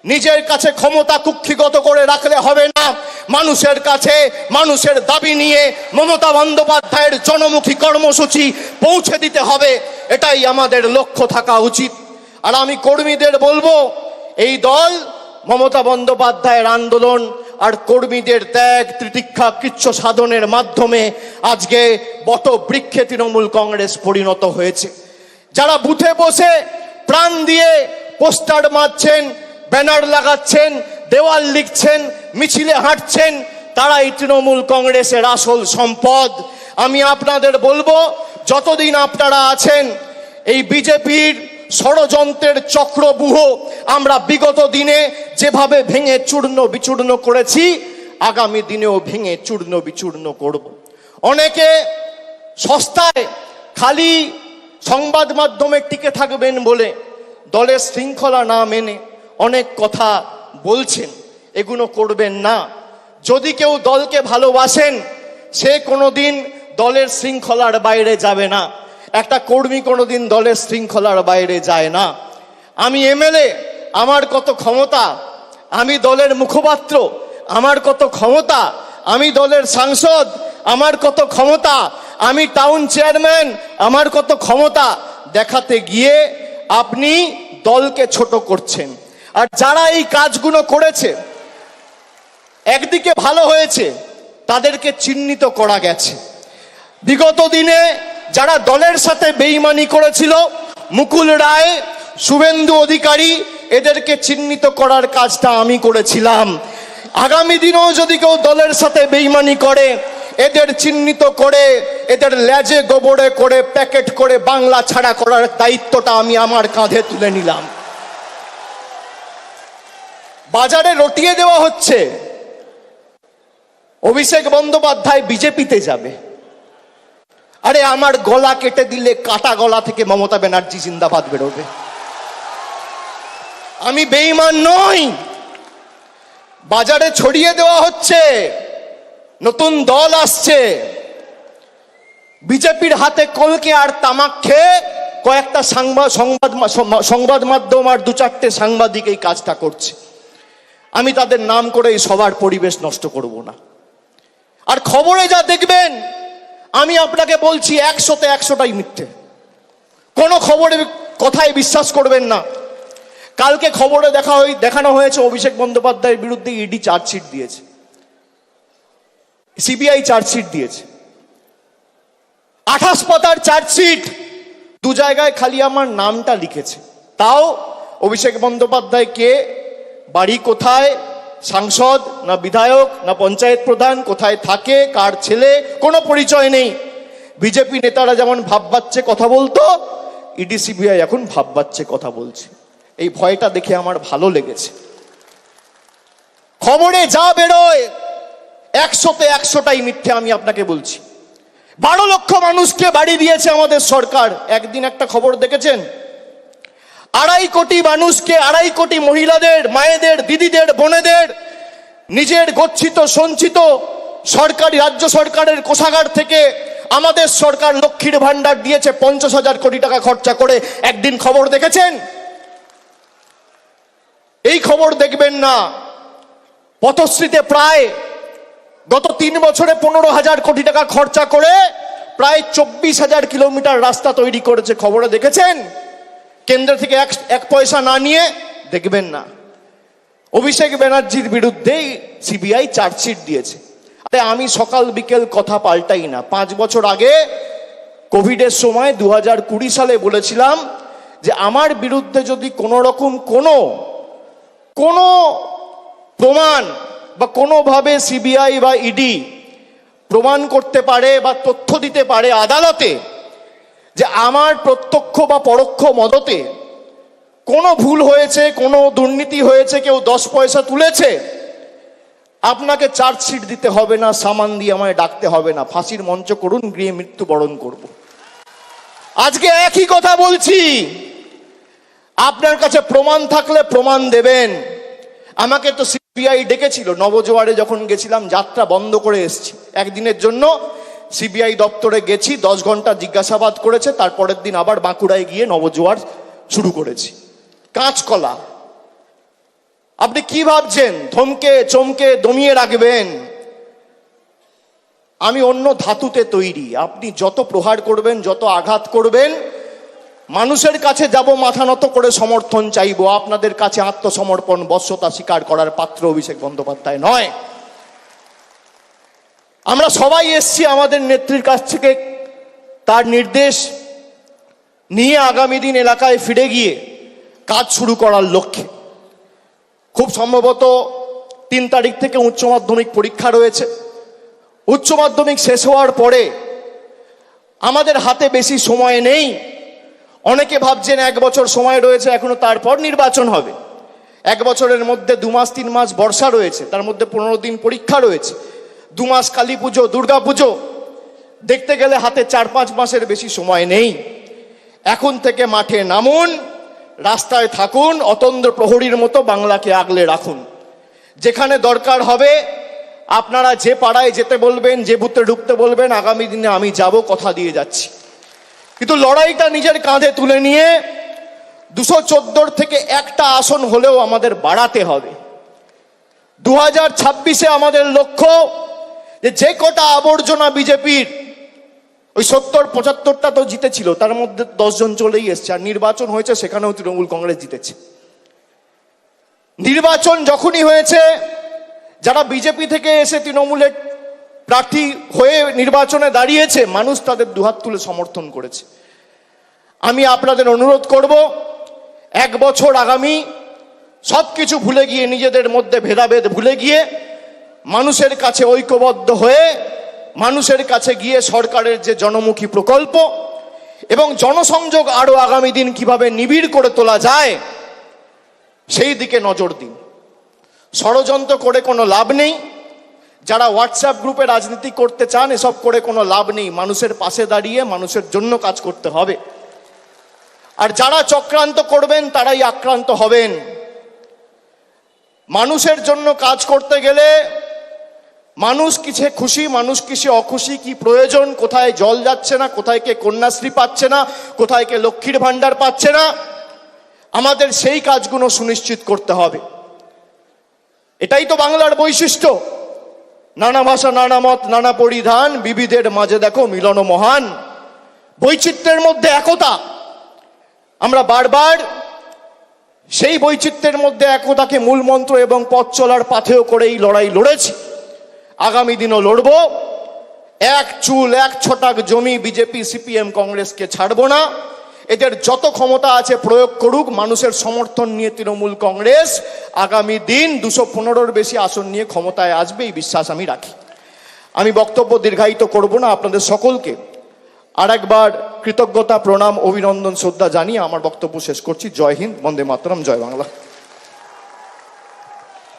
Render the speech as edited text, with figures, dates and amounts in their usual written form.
নিজের কাছে ক্ষমতা কুক্ষিগত করে রাখলে হবে না, মানুষের কাছে মানুষের দাবি নিয়ে মমতা বন্দ্যোপাধ্যায়ের জনমুখী কর্মসূচি পৌঁছে দিতে হবে। এটাই আমাদের লক্ষ্য থাকা উচিত। আর আমি কর্মীদের বলবো, এই দল মমতা বন্দ্যোপাধ্যায়ের আন্দোলন আর কর্মীদের ত্যাগ তিতিক্ষা কৃচ্ছ সাধনের মাধ্যমে আজকে বটবৃক্ষে তৃণমূল কংগ্রেস পরিণত হয়েছে। যারা বুথে বসে প্রাণ দিয়ে পোস্টার মারছেন, ব্যানার লাগাচ্ছেন, দেওয়াল লিখছেন, মিছিলে হাঁটছেন, তারাই তৃণমূল কংগ্রেসের আসল সম্পদ। আমি আপনাদের বলবো, যতদিন আপনারা আছেন এই বিজেপির ষড়যন্ত্রের চক্রব্যূহ আমরা বিগত দিনে যেভাবে ভেঙে চূর্ণ বিচূর্ণ করেছি, আগামী দিনেও ভেঙে চূর্ণ বিচূর্ণ করব। অনেকে সস্তায় খালি সংবাদ মাধ্যমে টিকে থাকবেন বলে দলের শৃঙ্খলা না মেনে অনেক কথা বলছেন, এগুলো করবেন না। যদি কেউ দলকে ভালোবাসেন, সে কোনোদিন দলের শৃঙ্খলার বাইরে যাবে না। একটা কর্মী কোনোদিন দলের শৃঙ্খলার বাইরে যায় না। আমি এমএলএ, আমার কত ক্ষমতা, আমি দলের মুখপাত্র, আমার কত ক্ষমতা, আমি দলের সাংসদ, আমার কত ক্ষমতা, আমি টাউন চেয়ারম্যান, আমার কত ক্ষমতা দেখাতে গিয়ে আপনি দলকে ছোট করছেন। আর যারা এই কাজগুলো করেছে, একদিকে ভালো হয়েছে, তাদেরকে চিহ্নিত করা গেছে। বিগত দিনে যারা দলের সাথে বেইমানি করেছিল, মুকুল রায়, শুভেন্দু অধিকারী, এদেরকে চিহ্নিত করার কাজটা আমি করেছিলাম। আগামী দিনেও যদি কেউ দলের সাথে বেইমানি করে, এদের চিহ্নিত করে এদের লেজে গোবরে করে প্যাকেট করে বাংলা ছাড়া করার দায়িত্বটা আমি আমার কাঁধে তুলে নিলাম। বাজারে রটিয়ে দেওয়া হচ্ছে অভিষেক বন্দ্যোপাধ্যায় বিজেপিতে যাবে। আরে আমার গলা কেটে দিলে কাটা গলা থেকে মমতা ব্যানার্জি জিন্দাবাদ বেরোবে। আমি বেঈমান নই। বাজারে ছড়িয়ে দেওয়া হচ্ছে নতুন দল আসছে, বিজেপির হাতে কলকে আর তামাক খেয়ে কয়েকটা সংবাদ মাধ্যম আর দু চারটে সাংবাদিক এই কাজটা করছে। আমি তাদের নাম করে এই সবার পরিবেশ নষ্ট করব না। আর খবরে যা দেখবেন, আমি আপনাকে বলছি 100তে 100টাই মিথ্যে। কোনো খবরের কথায় বিশ্বাস করবেন না। কালকে খবরে দেখানো হয়েছে অভিষেক বন্দ্যোপাধ্যায়ের বিরুদ্ধে ইডি চার্জশিট দিয়েছে, সিবিআই চার্জশিট দিয়েছে। 28 পাতার চার্জশিট, 2 জায়গায় খালি আমার নামটা লিখেছে। তাও অভিষেক বন্দ্যোপাধ্যায় কে, বাড়ি কোথায়, সাংসদ না বিধায়ক না পঞ্চায়েত প্রধান, কোথায় থাকে, কার ছেলে, কোনো পরিচয় নেই। বিজেপি নেতারা যেমন ভাববাচ্ছে কথা বলতো, ইডি সিবিআই এখন ভাববাচ্ছে কথা বলছে। এই ভয়টা দেখে আমার ভালো লেগেছে। খবরে যা বেরোয় 100তে 100টাই মিথ্যে, আমি আপনাকে বলছি। 12 লক্ষ মানুষকে বাড়ি দিয়েছে আমাদের সরকার। একদিন একটা খবর দেখেছেন? 2.5 কোটি মানুষকে, 2.5 কোটি মহিলাদের, মায়েদের, দিদিদের, বোনেদের নিজের গচ্ছিত সঞ্চিত সরকারি রাজ্য সরকারের কোষাগার থেকে আমাদের সরকার লক্ষ্মীর ভান্ডার দিয়েছে 50,000 কোটি টাকা খরচা করে। একদিন খবর দেখেছেন? এই খবর দেখবেন না। পথশ্রীতে প্রায় গত 3 বছরে 15,000 কোটি টাকা খরচা করে প্রায় 24,000 কিলোমিটার রাস্তা তৈরি করেছে। খবরে দেখেছেন? কেন্দ্র থেকে এক পয়সা না নিয়ে দেখবেন না। অভিষেক ব্যানার্জির বিরুদ্ধেই সিবিআই চার্জশিট দিয়েছে। আরে আমি সকাল বিকেল কথা পাল্টাই না। 5 বছর আগে কোভিডের সময় 2020 সালে বলেছিলাম যে আমার বিরুদ্ধে যদি কোনো রকম কোনো প্রমাণ বা কোনোভাবে সিবিআই বা ইডি প্রমাণ করতে পারে বা তথ্য দিতে পারে আদালতে যে আমার প্রত্যক্ষ বা পরোক্ষ মদতে কোনো ভুল হয়েছে, কোনো দুর্নীতি হয়েছে, কেউ 10 পয়সা তুলেছে, আপনাকে চার্জশিট দিতে হবে না, সামান দিয়ে আমায় ডাকতে হবে না, ফাঁসির মঞ্চ করুন, গৃহে মৃত্যুবরণ করব। আজকে একই কথা বলছি। আপনার কাছে প্রমাণ থাকলে প্রমাণ দেবেন। আমাকে তো সিবিআই ডেকেছিল, নবজোয়ারে যখন গেছিলাম, যাত্রা বন্ধ করে এসেছি একদিনের জন্য। সিবিআই দপ্তরে গেছি, 10 ঘন্টা জিজ্ঞাসাবাদ করেছে। তারপরের দিন আবার বাঁকুড়ায় গিয়ে নবজোয়ার শুরু করেছি। কাঁচকলা। আপনি কি ভাবছেন ধমকে চমকে দমিয়ে রাখবেন? আমি অন্য ধাতুতে তৈরি। আপনি যত প্রহার করবেন, যত আঘাত করবেন, মানুষের কাছে যাব মাথা নত করে সমর্থন চাইবো। আপনাদের কাছে আত্মসমর্পণ বশ্যতা স্বীকার করার পাত্র অভিষেক বন্দ্যোপাধ্যায় নয়। আমরা সবাই এসছি আমাদের নেত্রীর কাছ থেকে তার নির্দেশ নিয়ে আগামী দিন এলাকায় ফিরে গিয়ে কাজ শুরু করার লক্ষ্যে। খুব সম্ভবত 3 তারিখ থেকে উচ্চ মাধ্যমিক পরীক্ষা রয়েছে। উচ্চ মাধ্যমিক শেষ হওয়ার পরে আমাদের হাতে বেশি সময় নেই। অনেকে ভাবছেন 1 বছর সময় রয়েছে এখনো, তারপর নির্বাচন হবে। 1 বছরের মধ্যে 2 মাস 3 মাস বর্ষা রয়েছে, তার মধ্যে 15 দিন পরীক্ষা রয়েছে, 2 মাস কালী পুজো, দুর্গা পুজো, দেখতে গেলে হাতে 4-5 মাসের বেশি সময় নেই। এখন থেকে মাঠে নামুন, রাস্তায় থাকুন, অতন্দ্র প্রহরীর মতো বাংলাকে আগলে রাখুন। যেখানে দরকার হবে আপনারা যে পাড়ায় যেতে বলবেন, যে বুথে ঢুকতে বলবেন, আগামী দিনে আমি যাব, কথা দিয়ে যাচ্ছি। কিন্তু লড়াইটা নিজের কাঁধে তুলে নিয়ে 214 থেকে একটা আসন হলেও আমাদের বাড়াতে হবে। 2026-এ আমাদের লক্ষ্য যে কটা আবর্জনা বিজেপির, ওই 70-75টা তো জিতেছিল, তার মধ্যে 10 জন চলেই এসছে। আর নির্বাচন হয়েছে সেখানেও তৃণমূল কংগ্রেস জিতেছে। নির্বাচন যখনই হয়েছে, যারা বিজেপি থেকে এসে তৃণমূলের প্রার্থী হয়ে নির্বাচনে দাঁড়িয়েছে, মানুষ তাদের দুহাত তুলে সমর্থন করেছে। আমি আপনাদের অনুরোধ করব, 1 বছর আগামী সবকিছু ভুলে গিয়ে, নিজেদের মধ্যে ভেদাভেদ ভুলে গিয়ে, মানুষের কাছে ঐক্যবদ্ধ হয়ে, মানুষের কাছে গিয়ে সরকারের যে জনমুখী প্রকল্প এবং জনসংযোগ আরো আগামী দিন কিভাবে নিবিড় করে তোলা যায় সেই দিকে নজর দিন। ষড়যন্ত্র করে কোনো লাভ নেই। যারা হোয়াটসঅ্যাপ গ্রুপে রাজনীতি করতে চান, এসব করে কোনো লাভ নেই। মানুষের পাশে দাঁড়িয়ে মানুষের জন্য কাজ করতে হবে। আর যারা চক্রান্ত করবেন তারাই আক্রান্ত হবেন। মানুষের জন্য কাজ করতে গেলে মানুষ কিসে খুশি, মানুষ কিসে অখুশি, কি প্রয়োজন, কোথায় জল যাচ্ছে না, কোথায় কে কন্যাশ্রী পাচ্ছে না, কোথায় কে লক্ষ্মীর ভাণ্ডার পাচ্ছে না, আমাদের সেই কাজগুলো সুনিশ্চিত করতে হবে। এটাই তো বাংলার বৈশিষ্ট্য। নানা ভাষা, নানা মত, নানা পরিধান, বিবিধের মাঝে দেখো মিলন মহান। বৈচিত্র্যের মধ্যে একতা। আমরা বারবার সেই বৈচিত্র্যের মধ্যে একতাকে মূল মন্ত্র এবং পথ চলার পাথেয় করে এই লড়াই লড়েছি। আগামী দিনও লড়ব। 1 চুল 1 ছটাক জমি বিজেপি সিপিএম কংগ্রেসকে ছাড়বো না। এদের যত ক্ষমতা আছে প্রয়োগ করুক। মানুষের সমর্থন নিয়ে তৃণমূল কংগ্রেস আগামী দিন 215-র বেশি আসন নিয়ে ক্ষমতায় আসবে, এই বিশ্বাস আমি রাখি। আমি বক্তব্য দীর্ঘায়িত করব না। আপনাদের সকলকে আরেকবার কৃতজ্ঞতা, প্রণাম, অভিনন্দন, শ্রদ্ধা জানিয়ে আমার বক্তব্য শেষ করছি। জয় হিন্দ, বন্দে মাতরম, জয় বাংলা।